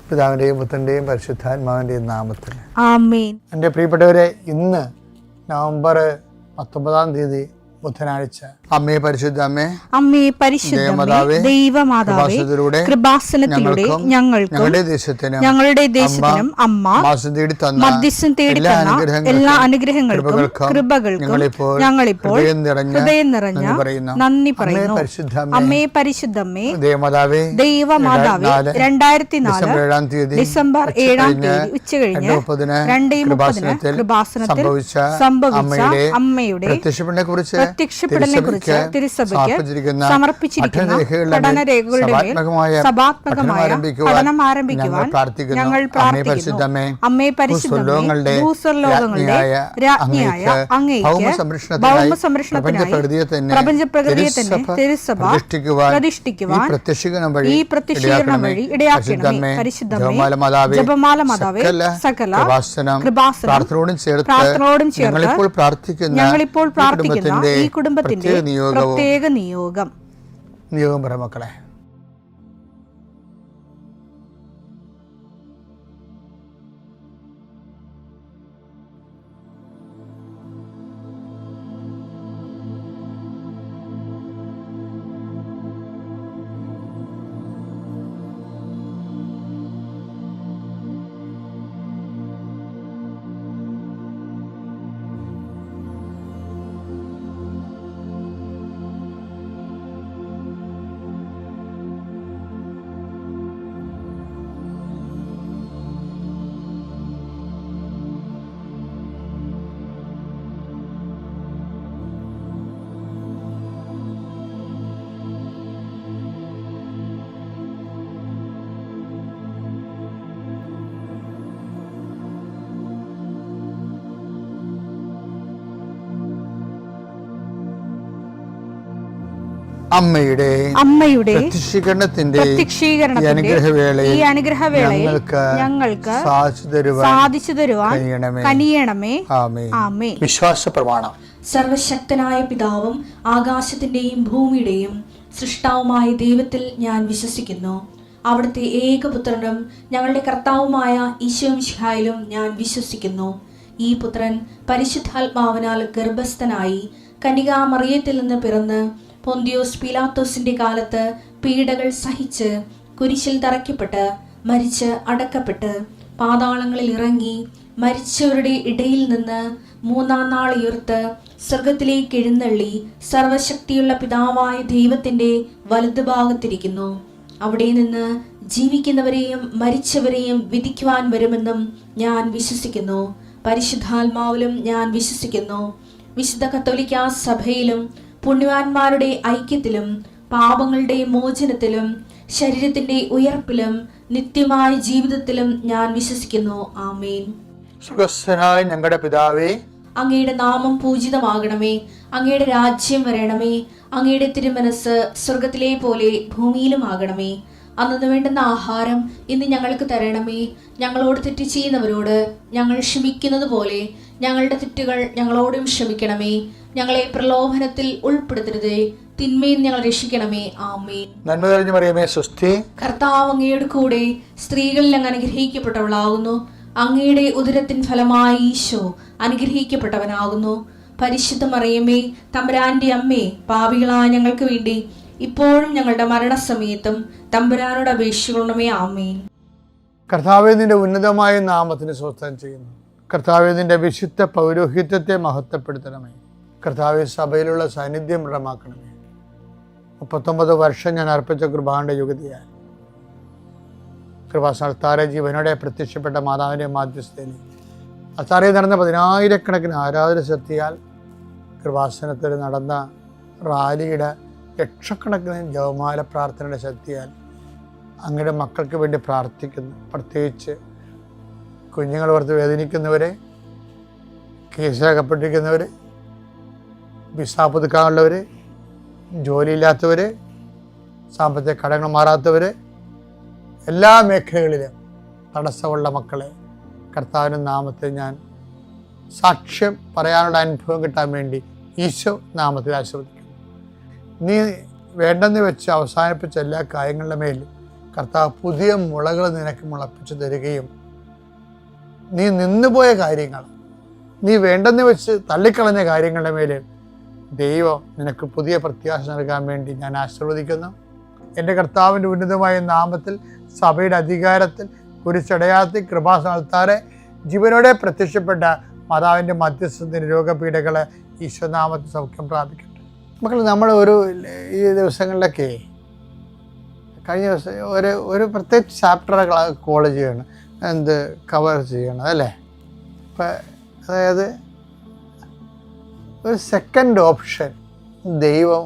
പിതാവിൻ്റെയും പുത്രൻ്റെയും പരിശുദ്ധാത്മാവിൻ്റെയും നാമത്തിൽ ആമേൻ. എൻ്റെ പ്രിയപ്പെട്ടവരെ, ഇന്ന് നവംബർ 19 ബുധനാഴ്ച. അമ്മേ പരിശുദ്ധ അമ്മേ, അമ്മേ പരിശുദ്ധ ദൈവമാതാവേ, കൃപാസനത്തിലൂടെ ഞങ്ങൾക്കും ഞങ്ങളുടെ ദേശത്തിനും അമ്മ മധ്യസ്ഥം തേടി തന്ന എല്ലാ അനുഗ്രഹങ്ങൾക്കും കൃപകൾക്കും ഞങ്ങളിപ്പോൾ ഹൃദയം നിറഞ്ഞ നന്ദി പറയുന്നു. അമ്മേ പരിശുദ്ധമ്മേ ദൈവമാതാവേ, 2004 ഡിസംബർ 7 ഉച്ചകഴിഞ്ഞ് 2:30 കൃപാസനത്തിൽ സംഭവിച്ച അമ്മയുടെ പ്രത്യക്ഷപ്പെടലിനെ കുറിച്ച് തിരുസഭയ്ക്ക് സമർപ്പിച്ചിരിക്കുന്ന പഠനരേഖകളുടെ മേൽ സഭാത്മകമായ പഠനം ആരംഭിക്കുവാൻ ഞങ്ങൾ പ്രാർത്ഥിക്കുന്നു. അമ്മേ പരിശുദ്ധമേ, ഭൂസ്വർലോകങ്ങളുടെ രാജ്ഞിയായ അങ്ങേയ്ക്ക് ഭൗമസംരക്ഷണത്തിനായി പ്രപഞ്ചപ്രകൃതിയെ തന്നെ തിരുസഭ പ്രതിഷ്ഠിക്കുവാൻ ഈ പ്രത്യക്ഷീകരണം വഴി ഇടയാക്കണമേ. പരിശുദ്ധമേ, ജപമാല മാതാവേ, സകല കൃപാസനം പ്രാർത്ഥനയോടും ചേർത്ത് ഞങ്ങളിപ്പോൾ പ്രാർത്ഥിക്കുന്ന ഈ കുടുംബത്തിന്റെ പ്രത്യേക നിയോഗം പറ മക്കളെ. അമ്മയുടെ പ്രത്യക്ഷീകരണത്തിന്റെ ഈ അനുഗ്രഹവേളയിൽ ഞങ്ങൾക്ക് സാധിച്ചു തരുവാൻ കനിയണമേ. ആമേൻ. വിശ്വാസ പ്രമാണം. സർവശക്തനായ പിതാവും ആകാശത്തിന്റെയും ഭൂമിയുടെയും സൃഷ്ടാവുമായ ദൈവത്തിൽ ഞാൻ വിശ്വസിക്കുന്നു. അവിടുത്തെ ഏകപുത്രനും ഞങ്ങളുടെ കർത്താവുമായ ഈശോ മിശിഹായിലും ഞാൻ വിശ്വസിക്കുന്നു. ഈ പുത്രൻ പരിശുദ്ധാത്മാവിനാൽ ഗർഭസ്ഥനായി കന്യകാമറിയത്തിൽ നിന്ന് പിറന്ന് പൊന്തിയോസ് പീലാത്തോസിന്റെ കാലത്ത് പീഡകൾ സഹിച്ച് കുരിശിൽ തറയ്ക്കപ്പെട്ട് മരിച്ച് അടക്കപ്പെട്ട് പാതാളങ്ങളിൽ ഇറങ്ങി മരിച്ചവരുടെ ഇടയിൽ നിന്ന് 3-ാം നാൾ ഉയർത്ത് സ്വർഗത്തിലേക്ക് എഴുന്നള്ളി സർവശക്തിയുള്ള പിതാവായ ദൈവത്തിന്റെ വലതുഭാഗത്തിരിക്കുന്നു. അവിടെ നിന്ന് ജീവിക്കുന്നവരെയും മരിച്ചവരെയും വിധിക്കുവാൻ വരുമെന്നും ഞാൻ വിശ്വസിക്കുന്നു. പരിശുദ്ധാത്മാവിലും ഞാൻ വിശ്വസിക്കുന്നു. വിശുദ്ധ കത്തോലിക്കാ സഭയിലും പുണ്യവാന്മാരുടെ ഐക്യത്തിലും പാപങ്ങളുടെ മോചനത്തിലും ശരീരത്തിന്റെ ഉയർപ്പിലും നിത്യമായ ജീവിതത്തിലും ഞാൻ വിശ്വസിക്കുന്നു. ആമേൻ. സുഖസ്ഥനായ ഞങ്ങളുടെ പിതാവേ, അങ്ങയുടെ നാമം പൂജിതമാകണമേ. അങ്ങയുടെ രാജ്യം വരണമേ. അങ്ങയുടെ തിരുമനസ് സ്വർഗത്തിലെ പോലെ ഭൂമിയിലും ആകണമേ. അന്നു വേണ്ടുന്ന ആഹാരം ഇന്ന് ഞങ്ങൾക്ക് തരണമേ. ഞങ്ങളോട് തെറ്റ് ചെയ്യുന്നവരോട് ഞങ്ങൾ ക്ഷമിക്കുന്നത് പോലെ ഞങ്ങളുടെ തെറ്റുകൾ ഞങ്ങളോടും ക്ഷമിക്കണമേ. ഞങ്ങളെ പ്രലോഭനത്തിൽ ഉൾപ്പെടുത്തരുതേ, തിന്മയിൽ ഞങ്ങൾ രക്ഷിക്കണമേ. ആമേൻ. നന്മ നിറഞ്ഞ മറിയമേ, സ്വസ്തി. കർത്താവ് അങ്ങയുടെ കൂടെ സ്ത്രീകളിൽ അങ്ങ് അനുഗ്രഹിക്കപ്പെട്ടവളാകുന്നു. അങ്ങയുടെ ഉദരത്തിൻ ഫലമായി ഈശോ അനുഗ്രഹിക്കപ്പെട്ടവനാകുന്നു. പരിശുദ്ധ മറിയമേ, തമ്പുരാന്റെ അമ്മേ, പാപികളായ ഞങ്ങൾക്ക് വേണ്ടി ഇപ്പോഴും ഞങ്ങളുടെ മരണസമയത്തും തമ്പുരാനോട് അപേക്ഷിക്കണമേ. ആമേൻ. കർത്താവേ, നിന്റെ ഉന്നതമായ നാമത്തിന് സ്വസ്ഥം ചെയ്യുന്നു. കർത്താവേ, നിന്റെ വിശുദ്ധ പൗരോഹിത്യത്തെ മഹത്വപ്പെടുത്തണമേ. കർത്താവേ, സഭയിലുള്ള സാന്നിധ്യം ദൃഢമാക്കണമേ. 39 വർഷം ഞാൻ അർപ്പിച്ച കൃപാന്റെ യുഗതിയാൽ കൃപാസ്ഥാന ജീവനോടെ പ്രത്യക്ഷപ്പെട്ട മാതാവിൻ്റെ മാധ്യസ്ഥയിൽ അത്താറയിൽ നടന്ന 10,000-കണക്കിന് ആരാധന ശക്തിയാൽ കൃപാസനത്തിൽ നടന്ന റാലിയുടെ ലക്ഷക്കണക്കിന് ജപമാല പ്രാർത്ഥനയുടെ ശക്തിയാൽ അങ്ങയുടെ മക്കൾക്ക് വേണ്ടി പ്രാർത്ഥിക്കുന്നു. പ്രത്യേകിച്ച് കുഞ്ഞുങ്ങൾ ഓർത്ത് വേദനിക്കുന്നവരെ, കേസിലകപ്പെട്ടിരിക്കുന്നവർ, വിസ പുതുക്കാനുള്ളവർ, ജോലിയില്ലാത്തവർ, സാമ്പത്തിക കടങ്ങൾ മാറാത്തവർ, എല്ലാ മേഖലകളിലും തടസ്സമുള്ള മക്കളെ കർത്താവിൻ്റെ നാമത്തിൽ ഞാൻ സാക്ഷ്യം പറയാനുള്ള അനുഭവം കിട്ടാൻ വേണ്ടി ഈശോ നാമത്തിൽ ആശീർവദിക്കുന്നു. നീ വേണ്ടെന്ന് വെച്ച് അവസാനിപ്പിച്ച എല്ലാ കാര്യങ്ങളുടെ മേലും കർത്താവ് പുതിയ മുളകൾ നിനക്ക് മുളപ്പിച്ചു തരികയും നീ നിന്നുപോയ കാര്യങ്ങൾ, നീ വേണ്ടെന്ന് വെച്ച് തള്ളിക്കളഞ്ഞ കാര്യങ്ങളുടെ മേലെ ദൈവം നിനക്ക് പുതിയ പ്രത്യാശ നൽകാൻ വേണ്ടി ഞാൻ ആശീർവദിക്കുന്നു. എൻ്റെ കർത്താവിൻ്റെ ഉന്നതമായ നാമത്തിൽ, സഭയുടെ അധികാരത്തിൽ, കുരിശടയാളത്തിൽ, കൃപാസനത്താറെ ജീവനോടെ പ്രത്യക്ഷപ്പെട്ട മാതാവിൻ്റെ മധ്യസ്ഥത്തിന് രോഗപീഠകളെ ഈശ്വരനാമത്തിൽ സൗഖ്യം പ്രാപിക്കട്ടെ. മക്കൾ, നമ്മൾ ഈ ദിവസങ്ങളിലൊക്കെ കഴിഞ്ഞ ദിവസം ഒരു പ്രത്യേക ചാപ്റ്റർ കോളേജ് ചെയ്യണം, കവർ ചെയ്യണം അല്ലേ. ഇപ്പം അതായത് ഒരു സെക്കൻഡ് ഓപ്ഷൻ ദൈവം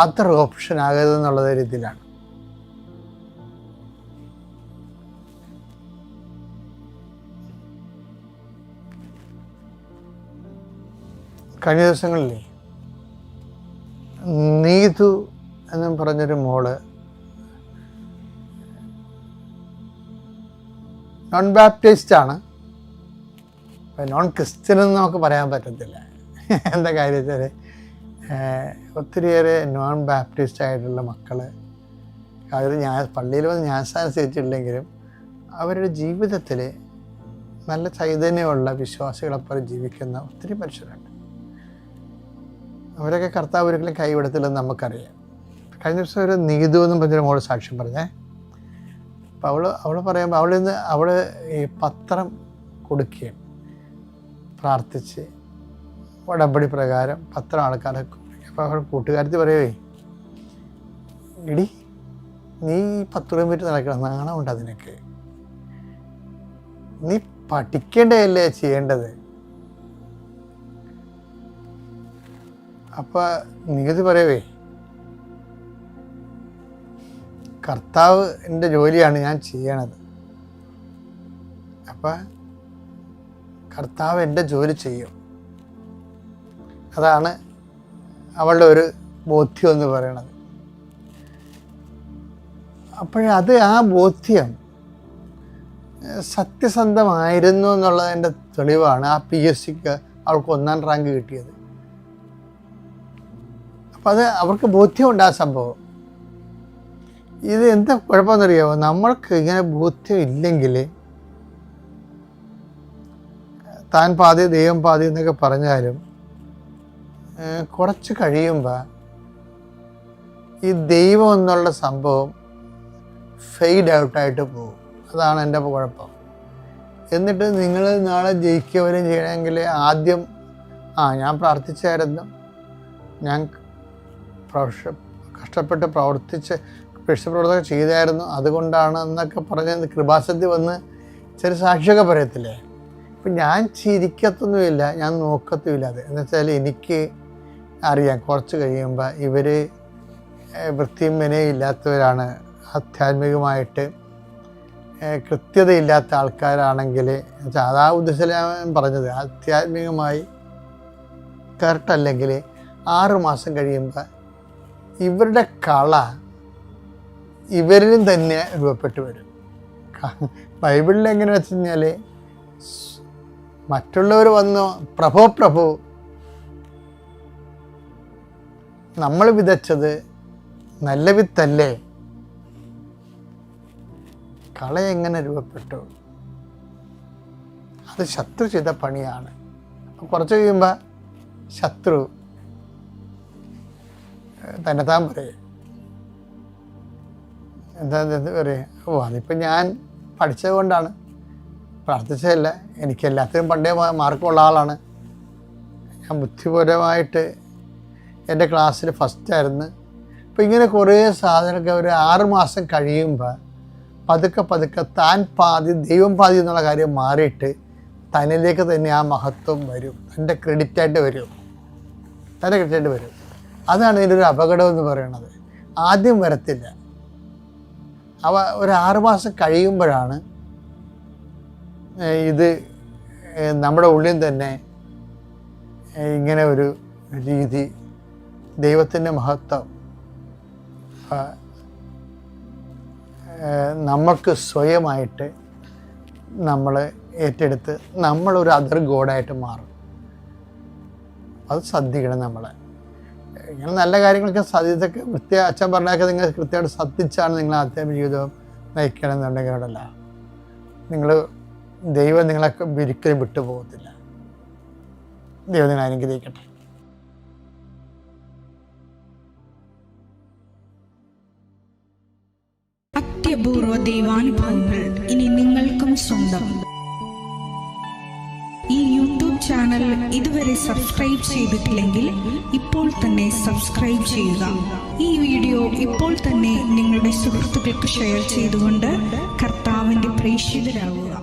അതർ ഓപ്ഷൻ ആകരുതെന്നുള്ള രീതിയിലാണ്. കഴിഞ്ഞ ദിവസങ്ങളിലേ നീതു എന്നും പറഞ്ഞൊരു മോള് നോൺ ബാപ്റ്റിസ്റ്റ് ആണ്. നോൺ ക്രിസ്ത്യൻ എന്ന് നമുക്ക് പറയാൻ പറ്റത്തില്ല. എന്താ കാര്യം വെച്ചാൽ ഒത്തിരിയേറെ നോൺ ബാപ്റ്റിസ്റ്റ് ആയിട്ടുള്ള മക്കൾ അവർ പള്ളിയിൽ വന്ന് ജ്ഞാനസ്നാനം സ്വീകരിച്ചിട്ടില്ലെങ്കിലും അവരുടെ ജീവിതത്തിൽ നല്ല ചൈതന്യമുള്ള വിശ്വാസികളെപ്പോലെ ജീവിക്കുന്ന ഒത്തിരി മനുഷ്യരുണ്ട്. അവരൊക്കെ കർത്താവ് ഒരിക്കലും കൈവിടത്തില്ലെന്ന് നമുക്കറിയാം. കഴിഞ്ഞ ദിവസം ഒരു നീതു എന്നും പറഞ്ഞൊരു മോള് സാക്ഷ്യം പറഞ്ഞേ. അപ്പോൾ അവൾ പറയുമ്പോൾ അവൾ ഈ പത്രം കൊടുക്കുകയാണ്, പ്രാർത്ഥിച്ച് ഉടമ്പടി പ്രകാരം പത്രം ആൾക്കാരെ കൊടുക്കുക. അപ്പോൾ അവൾ കൂട്ടുകാരത്തി പറയുവേ, എടി നീ 10 കിലോമീറ്റർ നടക്കണം, നാണമുണ്ട് അതിനൊക്കെ, നീ പഠിക്കേണ്ടതല്ലേ ചെയ്യേണ്ടത്. അപ്പോൾ നീതി പറയവേ, കർത്താവ് എൻ്റെ ജോലിയാണ് ഞാൻ ചെയ്യണത്, അപ്പം കർത്താവ് എൻ്റെ ജോലി ചെയ്യും. അതാണ് അവളുടെ ഒരു ബോധ്യം എന്ന് പറയണത്. അപ്പോഴത് ആ ബോധ്യം സത്യസന്ധമായിരുന്നു എന്നുള്ളതിൻ്റെ തെളിവാണ് ആ PSCക്ക് അവൾക്ക് 1ാം റാങ്ക് കിട്ടിയത്. അപ്പം അത് അവർക്ക് ബോധ്യമുണ്ട് ആ സംഭവം. ഇത് എന്താ കുഴപ്പമെന്നറിയാമോ, നമ്മൾക്ക് ഇങ്ങനെ ബോധ്യം ഇല്ലെങ്കിൽ താൻ പാതി ദൈവം പാതി എന്നൊക്കെ പറഞ്ഞാലും കുറച്ച് കഴിയുമ്പോൾ ഈ ദൈവം എന്നുള്ള സംഭവം ഫെയ്ഡ് ഔട്ടായിട്ട് പോകും. അതാണ് എൻ്റെ കുഴപ്പം. എന്നിട്ട് നിങ്ങൾ നാളെ ജയിക്കുകവരും ചെയ്യണമെങ്കിൽ ആദ്യം ഞാൻ പ്രാർത്ഥിച്ചായിരുന്നു, ഞാൻ കഷ്ടപ്പെട്ട് പ്രവർത്തിച്ച് പ്രവർത്തനം ചെയ്തായിരുന്നു, അതുകൊണ്ടാണ് എന്നൊക്കെ പറഞ്ഞ് കൃപാസനത്തിൽ വന്ന് ചില സാക്ഷിയൊക്കെ പറയത്തില്ലേ. ഇപ്പം ഞാൻ ചിരിക്കത്തൊന്നുമില്ല, ഞാൻ നോക്കത്തുമില്ല. അത് എന്നുവെച്ചാൽ എനിക്ക് അറിയാം കുറച്ച് കഴിയുമ്പോൾ ഇവർ വൃത്തിയും വിനയില്ലാത്തവരാണ്, ആധ്യാത്മികമായിട്ട് കൃത്യതയില്ലാത്ത ആൾക്കാരാണെങ്കിൽ, അതാ ഉദ്ദേശം പറഞ്ഞത്, ആധ്യാത്മികമായി കറക്റ്റല്ലെങ്കിൽ 6 മാസം കഴിയുമ്പോൾ ഇവരുടെ കള ഇവരിലും തന്നെ രൂപപ്പെട്ടു വരും. ബൈബിളിൽ എങ്ങനെ വെച്ച് കഴിഞ്ഞാൽ മറ്റുള്ളവർ വന്നു പ്രഭു നമ്മൾ വിതച്ചത് നല്ല വിത്തല്ലേ, കള എങ്ങനെ രൂപപ്പെട്ടു, അത് ശത്രു ചെയ്ത പണിയാണ്. കുറച്ച് കഴിയുമ്പോൾ ശത്രു തന്നെത്താൻ പറയും, എന്താ പറയുക, അതിപ്പോൾ ഞാൻ പഠിച്ചത് കൊണ്ടാണ്, പ്രാർത്ഥിച്ചതല്ല, എനിക്ക് എല്ലാത്തിനും പണ്ടേ മാർക്കുള്ള ആളാണ്, ഞാൻ ബുദ്ധിപരമായിട്ട് എൻ്റെ ക്ലാസ്സിൽ ഫസ്റ്റായിരുന്നു. അപ്പോൾ ഇങ്ങനെ കുറേ സാധനമൊക്കെ ഒരു 6 മാസം കഴിയുമ്പോൾ പതുക്കെ താൻ പാതി ദൈവം പാതി എന്നുള്ള കാര്യം മാറിയിട്ട് തന്നിലേക്ക് തന്നെ ആ മഹത്വം വരും, തൻ്റെ ക്രെഡിറ്റായിട്ട് വരും. അതാണ് ഇതിൻ്റെ ഒരു അപകടം എന്ന് പറയുന്നത്. ആദ്യം വരത്തില്ല, ഒരു 6 മാസം കഴിയുമ്പോഴാണ് ഇത് നമ്മുടെ ഉള്ളിൽ തന്നെ ഇങ്ങനെ ഒരു രീതി, ദൈവത്തിൻ്റെ മഹത്വം നമ്മൾക്ക് സ്വയമായിട്ട് നമ്മൾ ഏറ്റെടുത്ത് നമ്മളൊരു അതർ ഗോഡായിട്ട് മാറും. അത് ശ്രദ്ധിക്കണം. ഇങ്ങനെ നല്ല കാര്യങ്ങളൊക്കെ സാധ്യതയൊക്കെ അച്ഛൻ പറഞ്ഞൊക്കെ നിങ്ങൾ കൃത്യമായിട്ട് ശ്രദ്ധിച്ചാണ് നിങ്ങൾ ആത്മീയ ജീവിതം നയിക്കണമെന്നുണ്ടെങ്കിലല്ല, നിങ്ങൾ ദൈവം നിങ്ങളെ ഒരിക്കലും വിട്ടുപോകത്തില്ല. ദൈവം നിങ്ങൾ അനുഗ്രഹിക്കട്ടെ. അത്യപൂർവ ദൈവാനുഭവങ്ങൾ ഇനി നിങ്ങൾക്കും സ്വന്തം. ഈ യൂട്യൂബ് ചാനൽ ഇതുവരെ സബ്സ്ക്രൈബ് ചെയ്തിട്ടില്ലെങ്കിൽ ഇപ്പോൾ തന്നെ സബ്സ്ക്രൈബ് ചെയ്യുക. ഈ വീഡിയോ ഇപ്പോൾ തന്നെ നിങ്ങളുടെ സുഹൃത്തുക്കൾക്ക് ഷെയർ ചെയ്തുകൊണ്ട് കർത്താവിൻ്റെ പ്രേക്ഷിതരാകുക.